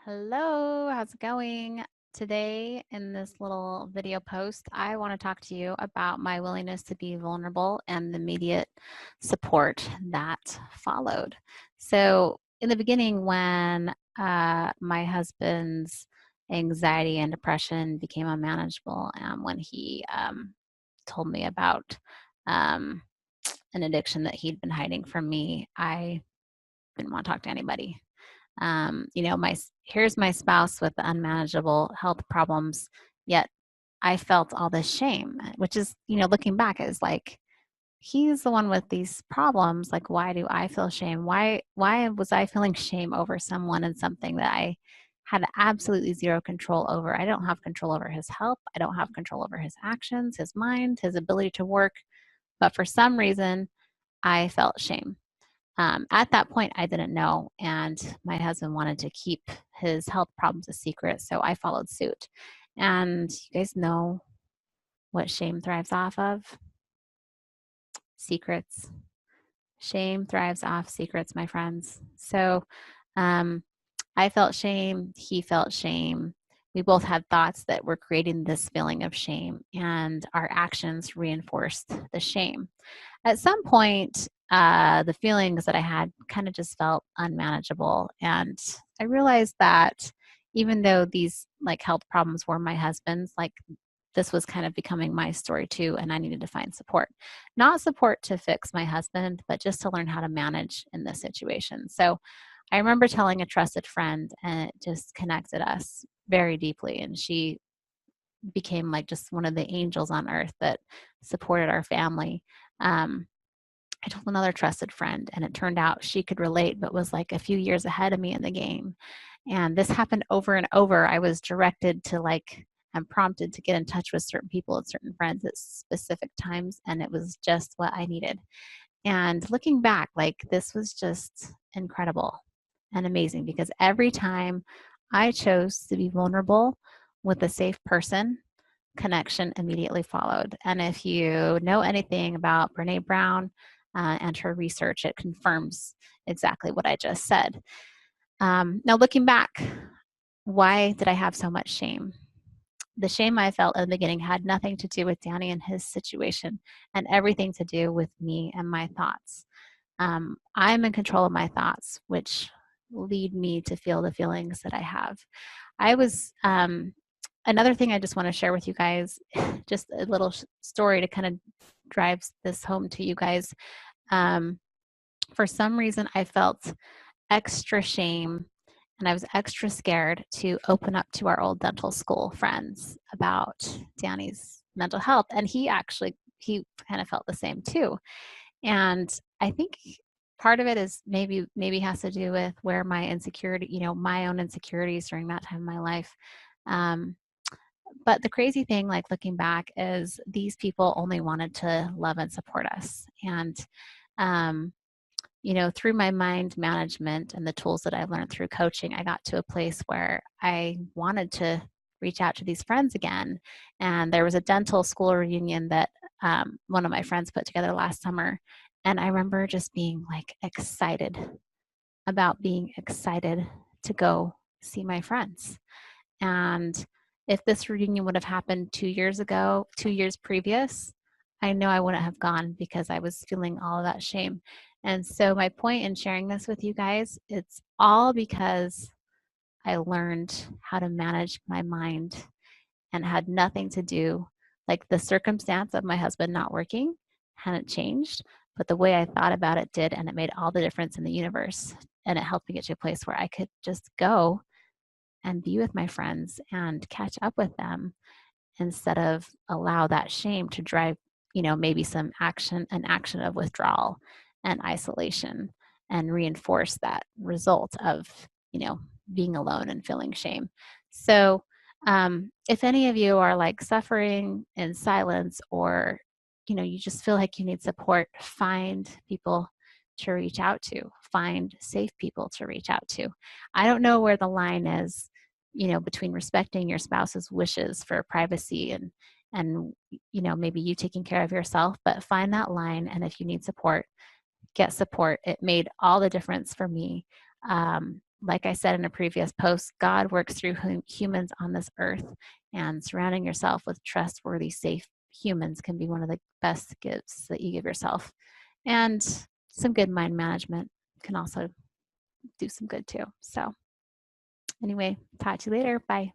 Hello, how's it going? Today, in this little video post, I want to talk to you about my willingness to be vulnerable and the immediate support that followed. So, in the beginning, when my husband's anxiety and depression became unmanageable, when he told me about um, an addiction that he'd been hiding from me, I didn't want to talk to anybody. Here's my spouse with the unmanageable health problems, yet I felt all this shame, which is, looking back, is like he's the one with these problems. Like, why do I feel shame? Why was I feeling shame over someone and something that I had absolutely zero control over? I don't have control over his health. I don't have control over his actions, his mind, his ability to work. But for some reason, I felt shame. At that point, I didn't know, and my husband wanted to keep his health problems a secret, so I followed suit. And you guys know what shame thrives off of? Secrets. Shame thrives off secrets, my friends. So um, I felt shame. He felt shame. We both had thoughts that were creating this feeling of shame, and our actions reinforced the shame. At some point, the feelings that I had kind of just felt unmanageable. And I realized that even though these like health problems were my husband's, like this was kind of becoming my story too. And I needed to find support, not support to fix my husband, but just to learn how to manage in this situation. So I remember telling a trusted friend, and it just connected us very deeply. And she became like just one of the angels on earth that supported our family. Um, I told another trusted friend, and it turned out she could relate, but was like a few years ahead of me in the game. And this happened over and over. I was directed to like, and prompted to get in touch with certain people and certain friends at specific times. And it was just what I needed. And looking back, like this was just incredible and amazing because every time I chose to be vulnerable with a safe person, connection immediately followed. And if you know anything about Brene Brown and her research, it confirms exactly what I just said. Now, looking back, why did I have so much shame? The shame I felt in the beginning had nothing to do with Danny and his situation and everything to do with me and my thoughts. I'm in control of my thoughts, which lead me to feel the feelings that I have. I was Another thing I just want to share with you guys, just a little story to kind of drive this home to you guys. Um, for some reason, I felt extra shame and I was extra scared to open up to our old dental school friends about Danny's mental health. And he kind of felt the same too. And I think part of it is maybe has to do with where my insecurity, my own insecurities during that time of my life. Um, but the crazy thing, like looking back, is these people only wanted to love and support us. And, um, through my mind management and the tools that I learned through coaching, I got to a place where I wanted to reach out to these friends again. And there was a dental school reunion that one of my friends put together last summer. And I remember just being like excited about being excited to go see my friends. And if this reunion would have happened 2 years ago, 2 years previous, I know I wouldn't have gone because I was feeling all of that shame. And so my point in sharing this with you guys, it's all because I learned how to manage my mind and had nothing to do, like the circumstance of my husband not working hadn't changed, but the way I thought about it did, and it made all the difference in the universe. And it helped me get to a place where I could just go and be with my friends and catch up with them instead of allow that shame to drive, maybe an action of withdrawal and isolation and reinforce that result of, you know, being alone and feeling shame. So, if any of you are like suffering in silence or, you just feel like you need support, find people to reach out to, find safe people to reach out to. I don't know where the line is, between respecting your spouse's wishes for privacy and maybe you taking care of yourself, but find that line. And if you need support, get support. It made all the difference for me. like I said in a previous post, God works through humans on this earth, and surrounding yourself with trustworthy, safe humans can be one of the best gifts that you give yourself. And some good mind management can also do some good too. So, anyway, talk to you later. Bye.